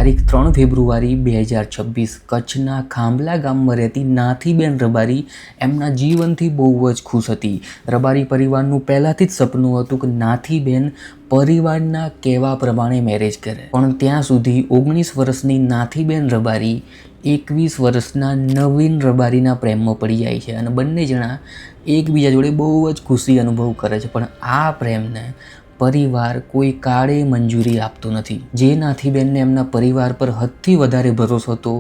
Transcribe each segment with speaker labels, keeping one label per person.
Speaker 1: તારીખ 3 ફેબ્રુઆરી 2026 કચ્છના ખાંભલા ગામમાં રહેતી નાથીબેન રબારી એમના જીવનથી બહુ જ ખુશ હતી. રબારી પરિવારનું પહેલાંથી જ સપનું હતું કે નાથીબેન પરિવારના કહેવા પ્રમાણે મેરેજ કરે, પણ ત્યાં સુધી 19 વર્ષની નાથીબેન રબારી 21 વર્ષના નવીન રબારીના પ્રેમમાં પડી જાય છે અને બંને જણા એકબીજા જોડે બહુ જ ખુશી અનુભવ કરે છે. પણ આ પ્રેમને પરિવાર કોઈ કાળે મંજૂરી આપતો નથી. જે નાથીબેનને એમના પરિવાર પર હદથી વધારે ભરોસો હતો,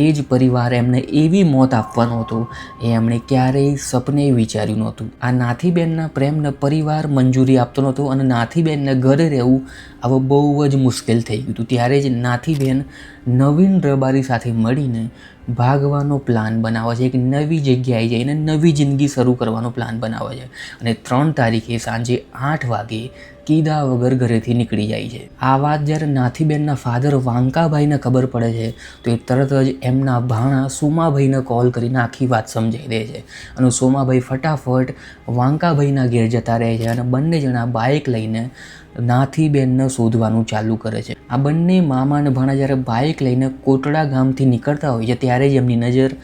Speaker 1: એ જ પરિવાર એમને એવી મોત આપવાનો હતો એ એમણે ક્યારેય સપને વિચાર્યું નહોતું. આ નાથીબેનના પ્રેમને પરિવાર મંજૂરી આપતો નહોતો અને નાથીબેનને ઘરે રહેવું હવે બહુ જ મુશ્કેલ થઈ ગયું હતું. ત્યારે જ નાથીબેન નવીન રબારી સાથે મળીને ભાગવાનો પ્લાન બનાવે છે. એક નવી જગ્યાએ જઈને નવી જિંદગી શરૂ કરવાનો પ્લાન બનાવે છે અને 3 તારીખે સાંજે 8 વાગે કીધા વગર ઘરેથી નીકળી જાય છે. આ વાત જ્યારે નાથીબેનના ફાધર વાંકાભાઈને ખબર પડે છે તો એ તરત જ એમના ભાણા સોમાભાઈને કોલ કરીને આખી વાત સમજાવી દે છે અને સોમાભાઈ ફટાફટ વાંકાભાઈના ઘેર જતા રહે છે અને બંને જણા બાઇક લઈને નાથીબેનને શોધવાનું ચાલુ કરે છે. આ બંને મામા અને ભાણા જ્યારે બાઇક લઈને કોટડા ગામથી નીકળતા હોય છે ત્યારે જ એમની નજર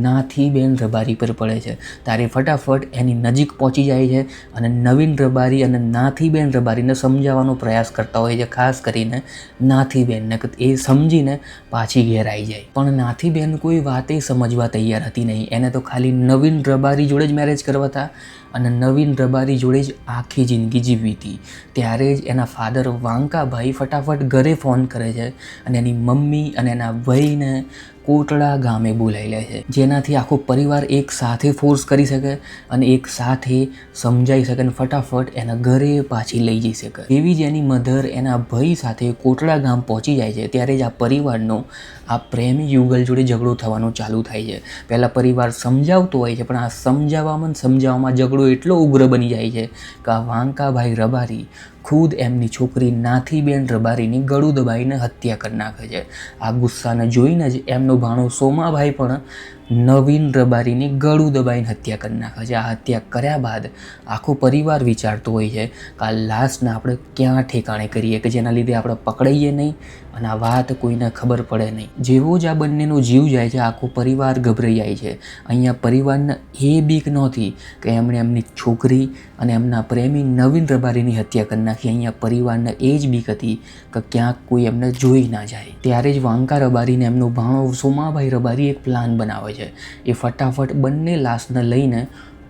Speaker 1: નાથીબેન રબારી પર પડે છે. ત્યારે ફટાફટ એની નજીક પહોંચી જાય છે અને નવીન રબારી અને નાથીબેન રબારીને સમજાવવાનો પ્રયાસ કરતા હોય છે, ખાસ કરીને નાથીબેનને, કે એ સમજીને પાછી ઘેર આવી જાય. પણ નાથીબેન કોઈ વાતે સમજવા તૈયાર હતી નહીં. એને તો ખાલી નવીન રબારી જોડે જ મેરેજ કરવા હતા અને નવીન રબારી જોડે જ આખી જિંદગી જીવવી હતી. ત્યારે જ એના ફાધર વાંકાભાઈ ફટાફટ ઘરે ફોન કરે છે અને એની મમ્મી અને એના ભાઈને કોટડા ગામે બોલાવી લે છે, જેનાથી આખો પરિવાર એક સાથે ફોર્સ કરી શકે અને એક સાથે સમજાઈ શકે અને ફટાફટ એના ઘરે પાછી લઈ જઈ શકે. એવી જ એની મધર એના ભાઈ સાથે કોટડા ગામ પહોંચી જાય છે ત્યારે જ આ પરિવારનો આ પ્રેમી યુગલ જોડે ઝઘડો થવાનો ચાલુ થાય છે. પહેલાં પરિવાર સમજાવતો હોય છે, પણ આ સમજાવવામાં ઝઘડો એટલો ઉગ્ર બની જાય છે કે આ વાંકાભાઈ રબારી ખુદ એમની છોકરી નાથીબેન રબારીની ગળું દબાઈને હત્યા કરી નાખે છે. આ ગુસ્સાને જોઈને જ એમનો ભાણો સોમાભાઈ પણ નવીન રબારીની ગળું દબાઈને હત્યા કરી નાખે છે. આ હત્યા કર્યા બાદ આખો પરિવાર વિચારતો હોય છે કે આ લાશને આપણે ક્યાં ઠેકાણે કરીએ કે જેના લીધે આપણે પકડાઈએ નહીં અને આ વાત કોઈને ખબર પડે નહીં. જેવો જ આ બંનેનો જીવ જાય છે આખો પરિવાર ગભરાઈ જાય છે. અહીંયા પરિવારને એ બીક નહોતી કે એમણે એમની છોકરી અને એમના પ્રેમી નવીન રબારીની હત્યા કરી નાખી. અહીંયા પરિવારને એ જ બીક હતી કે ક્યાંક કોઈ એમને જોઈ ના જાય. ત્યારે જ વાંકા રબારીને એમનો ભાણો સોમાભાઈ રબારી એક પ્લાન બનાવે છે. એ ફટાફટ બંને લાશને લઈને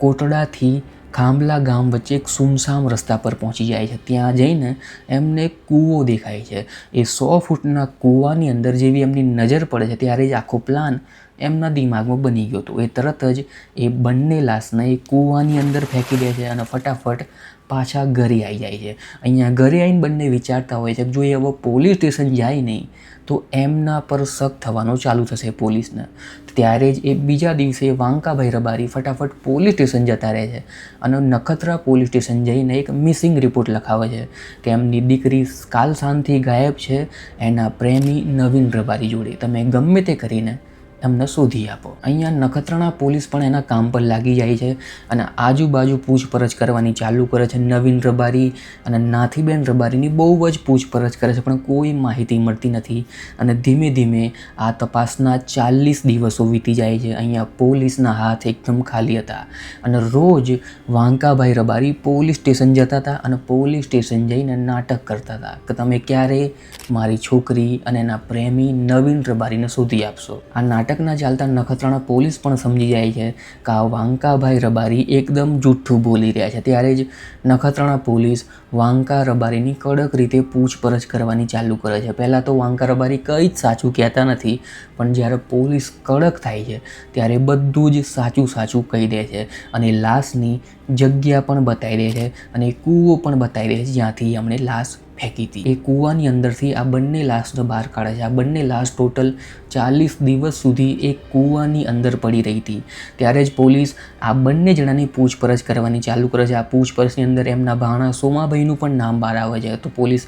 Speaker 1: કોટડાથી ખાંભલા ગામ વચ્ચે એક સુમસામ રસ્તા પર પહોંચી જાય છે. ત્યાં જઈને એમને એક કૂવો દેખાય છે. એ 100 ફૂટના કૂવાની અંદર જેવી એમની નજર પડે છે ત્યારે જ આખો પ્લાન એમના દિમાગમાં બની ગયો હતો. એ તરત જ એ બંને લાશને એ કૂવાની અંદર ફેંકી દે છે અને ફટાફટ પાછા ઘરે આવી જાય છે. અહીંયા ઘરે આવીને બંને વિચારતા હોય છે કે જો એ હવે પોલીસ સ્ટેશન જાય નહીં તો એમના પર શક થવાનો ચાલુ થશે પોલીસને. ત્યારે જ એ બીજા દિવસે વાંકાભાઈ રબારી ફટાફટ પોલીસ સ્ટેશન જતા રહે છે અને નખત્રા પોલીસ સ્ટેશન જઈને એક મિસિંગ રિપોર્ટ લખાવે છે કે એમની દીકરી કાલ સાંજથી ગાયબ છે એના પ્રેમી નવીન રબારી જોડે. તમે ગમે તે કરીને એમને શોધી આપો. અહીંયા નખત્રાણા પોલીસ પણ એના કામ પર લાગી જાય છે અને આજુબાજુ પૂછપરછ કરવાની ચાલુ કરે છે. નવીન રબારી અને નાથીબેન રબારીની બહુ જ પૂછપરછ કરે છે, પણ કોઈ માહિતી મળતી નથી અને ધીમે ધીમે આ તપાસના 40 દિવસો વીતી જાય છે. અહીંયા પોલીસના હાથ એકદમ ખાલી હતા અને રોજ વાંકાભાઈ રબારી પોલીસ સ્ટેશન જતા હતા અને પોલીસ સ્ટેશન જઈને નાટક કરતા હતા કે તમે ક્યારે મારી છોકરી અને એના પ્રેમી નવીન રબારીને શોધી આપશો. આ નાટકના ચાલતા નખત્રાણા પોલીસ પણ સમજી જાય છે કે આ વાંકાભાઈ રબારી એકદમ જૂઠું બોલી રહ્યા છે. ત્યારે જ નખત્રાણા પોલીસ વાંકા રબારીની કડક રીતે પૂછપરછ કરવાની ચાલુ કરે છે. પહેલાં તો વાંકા રબારી કંઈ જ સાચું કહેતા નથી, પણ જ્યારે પોલીસ કડક થાય છે ત્યારે બધું જ સાચું કહી દે છે અને લાશની જગ્યા પણ બતાવી દે છે અને કૂવો પણ બતાવી દે છે જ્યાંથી એમણે લાશ ફેંકી હતી. એ કૂવાની અંદરથી આ બંને લાશને બહાર કાઢે છે. આ બંને લાશ ટોટલ 40 દિવસ સુધી એક કૂવાની અંદર પડી રહી હતી. ત્યારે જ પોલીસ આ બંને જણાની પૂછપરછ કરવાની ચાલુ કરે છે. આ પૂછપરછની અંદર એમના ભાણા સોમાભાઈનું પણ નામ બહાર આવે છે તો પોલીસ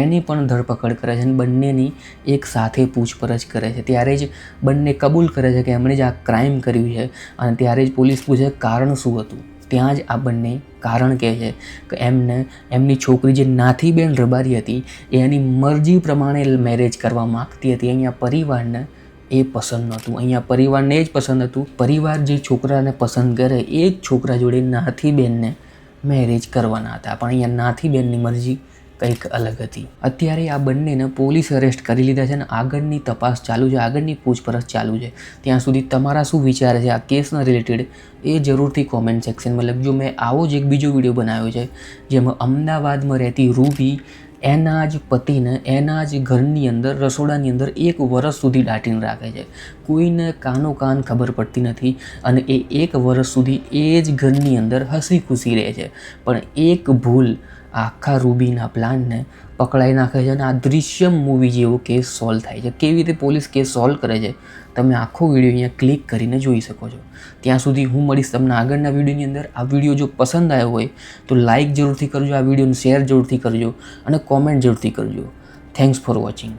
Speaker 1: એની પણ ધરપકડ કરે છે અને બંનેની એક સાથે પૂછપરછ કરે છે. ત્યારે જ બંને કબૂલ કરે છે કે એમણે જ આ ક્રાઇમ કર્યું છે અને ત્યારે જ પોલીસ પૂછે કારણ શું હતું. ત્યાં જ આ બંને કારણ કહે છે કે એમની છોકરી જે નાથીબેન રબારી હતી એ એની મરજી પ્રમાણે મેરેજ કરવા માગતી હતી. અહીંયા પરિવારને એ પસંદ નહોતું. અહીંયા પરિવારને જ પસંદ હતું. પરિવાર જે છોકરાને પસંદ કરે એ જ છોકરા જોડે નાથીબેનને મેરેજ કરવાના હતા. પણ અહીંયા નાથીબેનની મરજી કંઈક અલગ હતી. અત્યારે આ બંનેને પોલીસ અરેસ્ટ કરી લીધા છે અને આગળની તપાસ ચાલુ છે, આગળની પૂછપરછ ચાલુ છે. ત્યાં સુધી તમારા શું વિચાર છે આ કેસના રિલેટેડ એ જરૂરથી કોમેન્ટ સેક્શનમાં લખજો. મેં આવો જ એક બીજો વિડીયો બનાવ્યો છે જેમાં અમદાવાદમાં રહેતી રૂબી એના જ પતિને એના જ ઘરની અંદર રસોડાની અંદર 1 વર્ષ સુધી દાટીને રાખે છે. કોઈને કાનો કાન ખબર પડતી નથી અને એ 1 વર્ષ સુધી એ જ ઘરની અંદર હસી ખુશી રહે છે. પણ એક ભૂલ આખા રૂબીના પ્લાનને પકડાઈ નાખે છે અને આ દૃશ્યમ મૂવી જેવો કેસ સોલ્વ થાય છે. કેવી રીતે પોલીસ કેસ સોલ્વ કરે છે તમે આખો વિડીયો અહીંયા ક્લિક કરીને જોઈ શકો છો. ત્યાં સુધી હું મળીશ તમને આગળના વિડીયોની અંદર. આ વિડીયો જો પસંદ આવ્યો હોય તો લાઇક જરૂરથી કરજો, આ વિડીયોને શેર જરૂરથી કરજો અને કોમેન્ટ જરૂરથી કરજો. Thanks for watching.